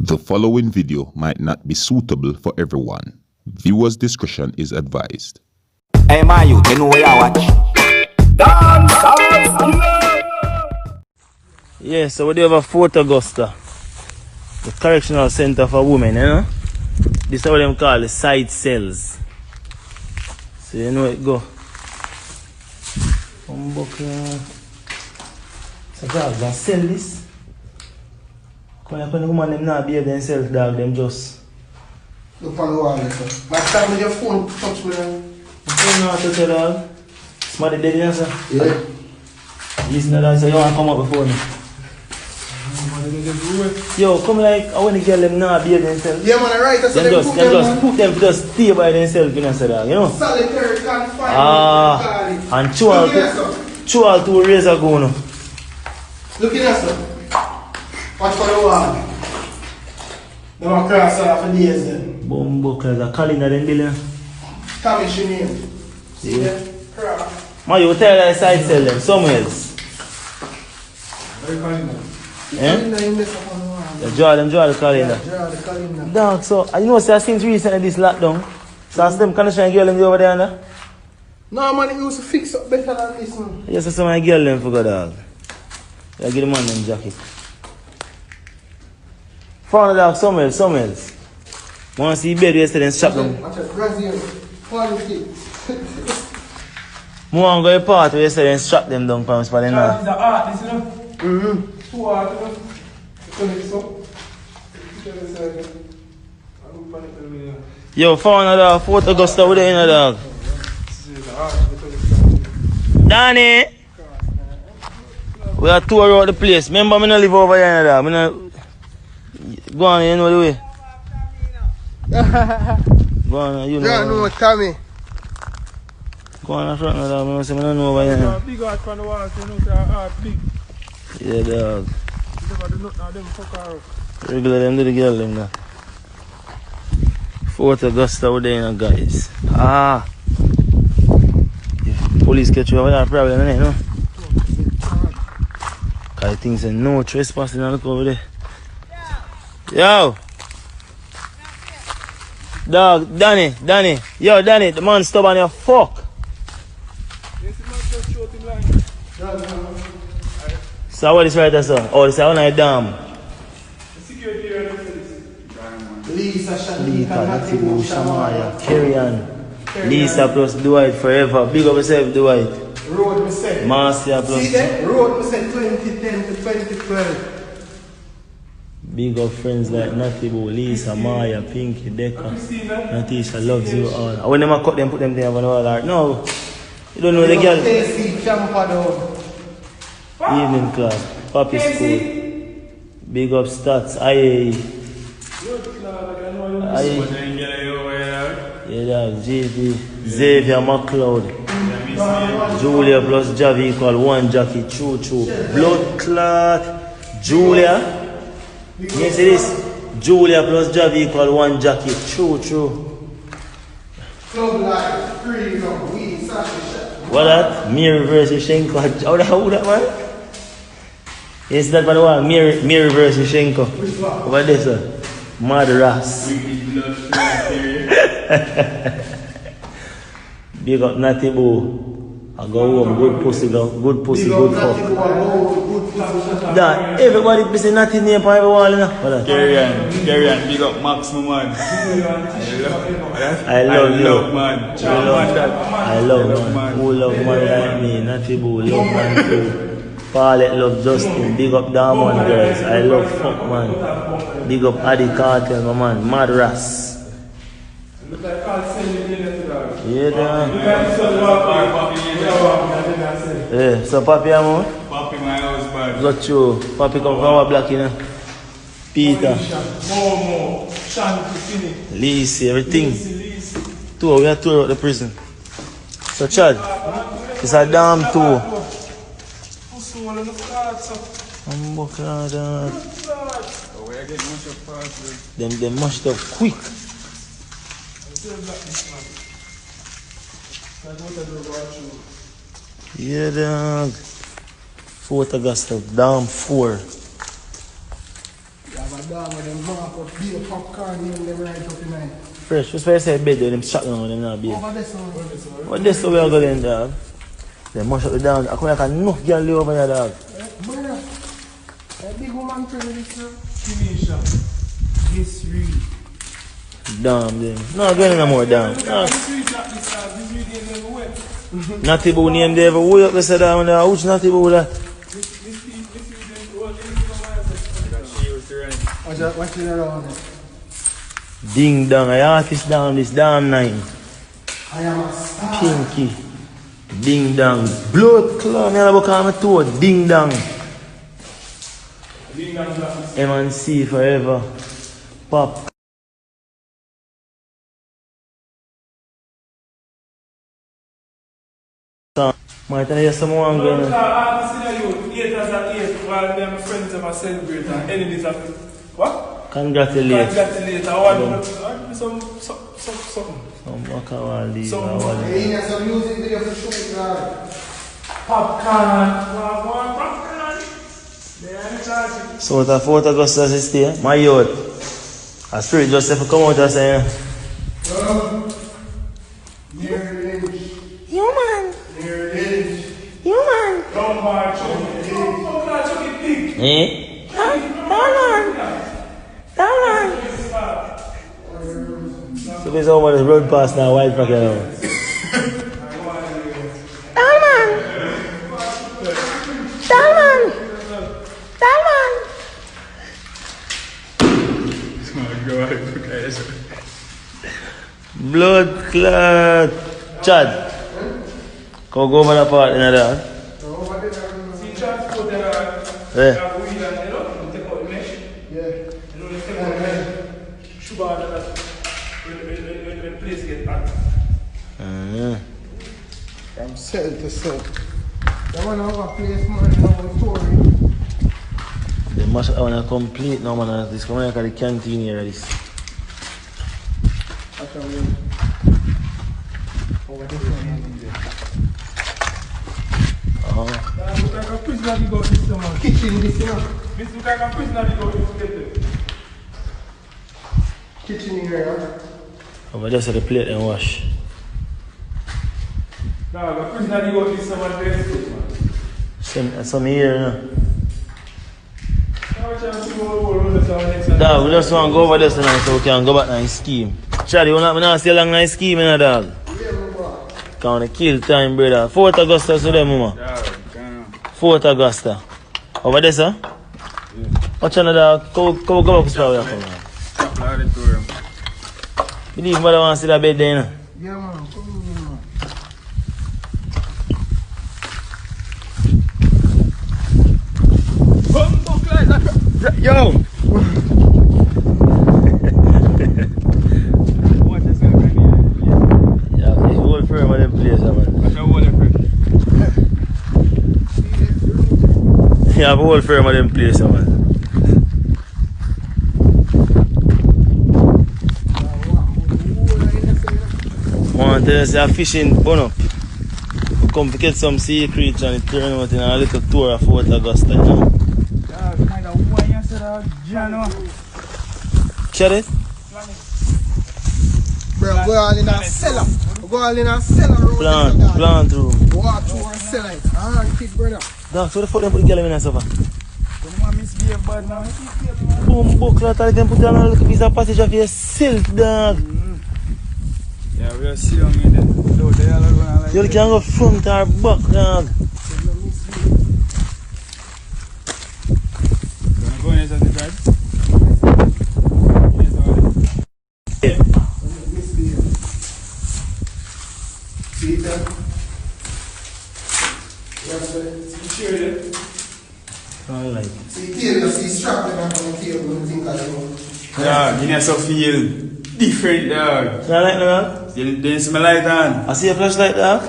The following video might not be suitable for everyone. Viewers' discretion is advised. Hey, my youth, you know where I watch? Dancehall. Yeah, so we do have a Fort Augusta, the correctional center for women, you know? This is what them call the side cells. So you know it go. So dogs can sell this. When the woman them not behave themselves, dog, them just look on the wall, sir. My time with your phone, touch me. you phone not touch your dog. Somebody dead in sir? Yeah. Listen to that, so you want to come up before me. Yo, come like, I want to get them not behave themselves. Yeah, man, right. That's Them just put them to just stay by themselves, you know, so dog, you know? Solitary confinement. And chew all two razor go now. Look at that, sir. Watch for the wall. They want to cross off for days then. Bumbo, because a calendar them billion. Tommy Shineen. See Yeah. that? Cross. Man, you tell that side sell them, somewhere else. Eh? Draw the calendar. Draw the calendar. Dog, so, you know, so since recently this lockdown, so as them condition girl them over there, no? No, man, it used to fix up better than this, man. Yes, so some of my girl them for God, dog. I give the man them jacket. Found the dog somewhere else. Want to see bed yesterday and strap them. Watch it, Brazil. Quality. I want to go to a party yesterday and strap them down for them now. It's the artist, you know? Mm-hmm. Two art, you know? Yo, found a dog, Fort Augusta with the dog. Danny! We are tour out the place. Remember, I don't live over here, dog. Go on, you know the way. Go on, you know. Yeah, no, Tommy. Go on in front of dog. I don't know over here. Big art from the wall, so you know the art big. Yeah, dog. You never do nothing of them fuck her up. Regular them do the girl them now. Fort Augusta over there, guys. If police catch you over there, problem, you know? Cause things say no trespassing and look over there. Yo! Dog, Danny. Yo, Danny, the man stubborn your fuck. Yes, the man just shot him line. So what is right there, sir? Oh, this is one of the dam. The security here, Lisa, Lika, Natibu, Shamaya, Kerrian, Lisa plus Dwight forever. Big up yourself, Dwight. Road we said. Marcia plus. See that? Road we said 2010 to 2012. Big up friends like Natibu, Lisa, Maya, Pinky, Decca, Natisha loves you all. I will never cut them, put them there on the wall. No, you don't know the girl. Casey, Champa dog. Evening class, Papi school. Big up stats, IA. Yeah, JV, Xavier McLeod. Julia plus Javi equal one Jackie. True. Blood clot. Julia. You see this? Julia plus Javi equal one Jackie. True. Club life, freedom, we, Sasha. What that? Mary versus Shenko. How that man? Yes, that for the one. Mary versus Shenko. What this one? Mad Ras. Big up Natibu. I go home, good pussy, good fuck. That everybody pissing Natty name on every wall, you know? Kerrian, big up Maximum, man. I love you. Man. I love man. Who love man like me? Natibu, love man too. Paulette love Justin. Big up Diamond girls. I love fuck man. Big up Adi Cartel, my man. Mad Ras. Yeah, yeah, so Papi, amor? Papi, my husband. Got you. Papi come from our black, you know? Peter. Momo, Shanti, Lisi, everything. Tour, we are tour out the prison. So, Chad, it's a damn tour. Them mashed up quick. Yeah, dog. Fort Augusta, damn 4. dog with them mark up, beer popcorn, and them right up in there. Fresh. What's why I say bed there, them shot down with them now, babe. Over this one. What this so we are going, dog? They mash up the down. I come like enough girl live over here, dog. Brother, that big woman training this now. Finish up. This read. Damn, them. No, going no more, damn. No. This read not this house. This read ain't never wet. Natty Boo name there, but way up the side down there. Which Natty Boo that? This read ain't what this is my house. She was running. Watch it around. Ding dong, I artist down this damn night. I am a star. Pinky. Ding dong. Blood clown, I look on my toe. Ding dong. M&C forever. Pop. Might tell you someone going. Artists in the youth, 8 as a 8, while them friends of a celebrate and enemies of it. What? Congratulate. Congratulate. I want some. Some Wakawali. Hey, there's some music video for shoot, dog. Popcorn. Popcorn. They are in charge. So the 4th of Augusta is stay. My youth. A spirit just have to come out and say, Near the edge. you man. Near the edge. You man. Don't buy Chucky. Don't buy Chucky pig. Eh? Down on. So this over the road past now, white packet now. Down on. Blood clot. Chad. Go over the part in that. See transport there. Eh. Take out the mesh. Yeah. Take out the mesh. Sugar that when the place get hot. From cell to cell. That one have a place, man, have a story. They must have a complete now, man. This coming like the canteen here. This. That's how we over this one. Look like a prisoner we go this summer. Kitchen this, you know. This look like a prisoner we go this Kitchen in here, Over just the plate and wash. Dog, a prisoner we go this summer very soon. Some here, you know. Now we try to go over the summer next time. Dog, we just want to go over this tonight so we can go back to the scheme. Chad, you want to stay along the scheme, you know, dog? Can't kill time, brother. 4th Augusta to them, mama. 4th Augusta. Over there, sir? Yeah. Watch on the dog. Go back to the auditorium. Believe mother wants to see that bed there, you know? Yeah, man. Come on, man. Yo! Watch this guy right here. Yeah, it's old firm of them place, man. Watch out, water first. Yeah, have a whole firm of them place, man. Want to say a fishing bun up. Come to get some sea creature and turn out in a little tour of 4th Augusta, you know? Dog, kind of one yesterday, Jano. Check it? Bro, go all in a cellar. Go all in a cellar. Plant room. Walk through a cellar. Alright, kid, brother. Dog, so the fuck them put the girl in there, sofa? Don't want to misbehave bad now. Boom, book, lot of them put on a little piece of passage of yourself, dog. Yeah, we'll see you in there. So they are going like You can go front or back, dog. Gonna go in as a drive? See that? Alright. See tail, see strap them up on the table and think I know. Dog, you need to feel different, dog. You like that? You didn't smell like that. I see a flashlight, dog.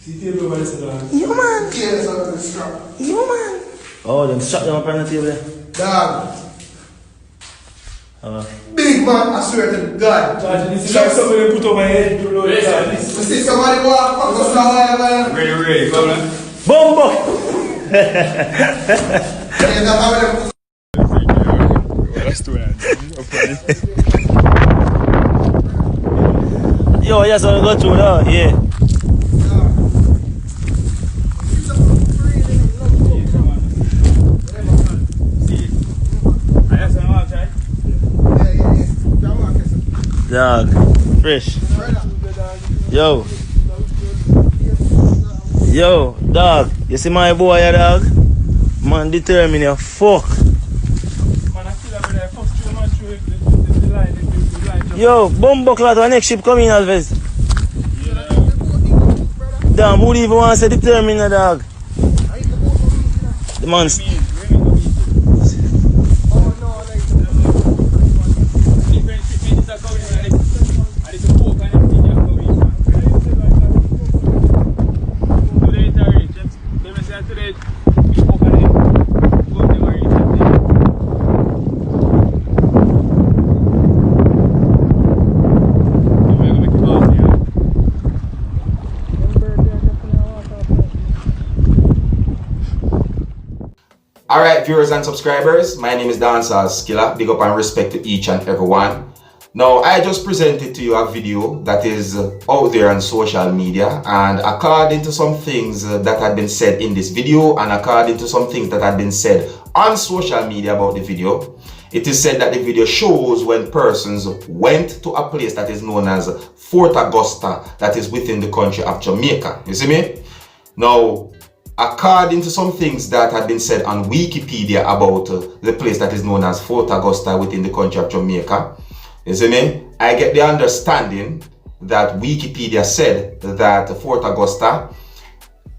See tail over this, dog. You man. Tail is under the strap. You man. Oh, them strap them up on the table there. Dog. Uh, Big man, I swear to God. Dog, this is like something they put over my head. You see somebody walk up the star, man. Ready, come on. Bombo! Yo, yes, I go through that, yeah. Dog, fresh. Yo. Yo, dog. You see my boy here, dog? Man determined you fuck. Yo, bumbo clot when next ship come in, Alves. Damn, who even want to say determined, dog? The man. Alright, viewers and subscribers, my name is Seriousskilla. Big up and respect to each and everyone. Now, I just presented to you a video that is out there on social media, and according to some things that had been said in this video and according to some things that had been said on social media about the video, it is said that the video shows when persons went to a place that is known as Fort Augusta, that is within the country of Jamaica. You see me? Now, according to some things that had been said on Wikipedia about the place that is known as Fort Augusta within the country of Jamaica, you see me? I get the understanding that Wikipedia said that Fort Augusta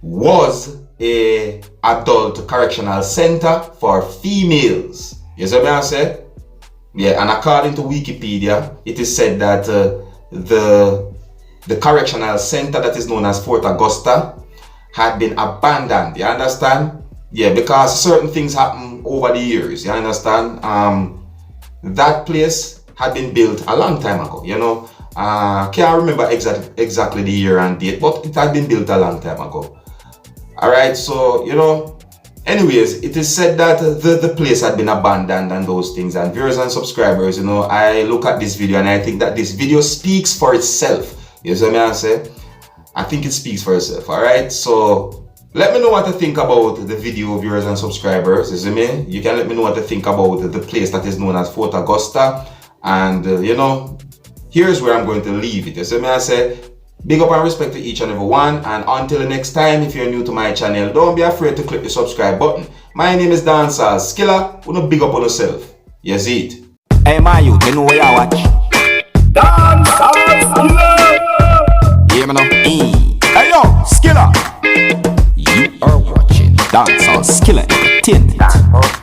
was a adult correctional center for females. You see what I say? Yeah, and according to Wikipedia, it is said that the correctional center that is known as Fort Augusta had been abandoned. You understand? Yeah, because certain things happen over the years. You understand? That place had been built a long time ago. You know, can't remember exactly the year and date, but it had been built a long time ago. All right, so you know. Anyways, it is said that the place had been abandoned and those things. And viewers and subscribers, you know, I look at this video and I think that this video speaks for itself. You see what I say? I think it speaks for itself. All right, so let me know what to think about the video, viewers and subscribers. You see me? You can let me know what to think about the place that is known as Fort Augusta. And you know, here's where I'm going to leave it. You see me? I say, big up and respect to each and every one. And until the next time, if you're new to my channel, don't be afraid to click the subscribe button. My name is Seriousskilla. Wanna big up on yourself. You see it? Hey, my youth, you know where you watch? Dancehall. Yeah, man. Hey, yo, Skilla. You are watching Dancehall Skilla Entertainment.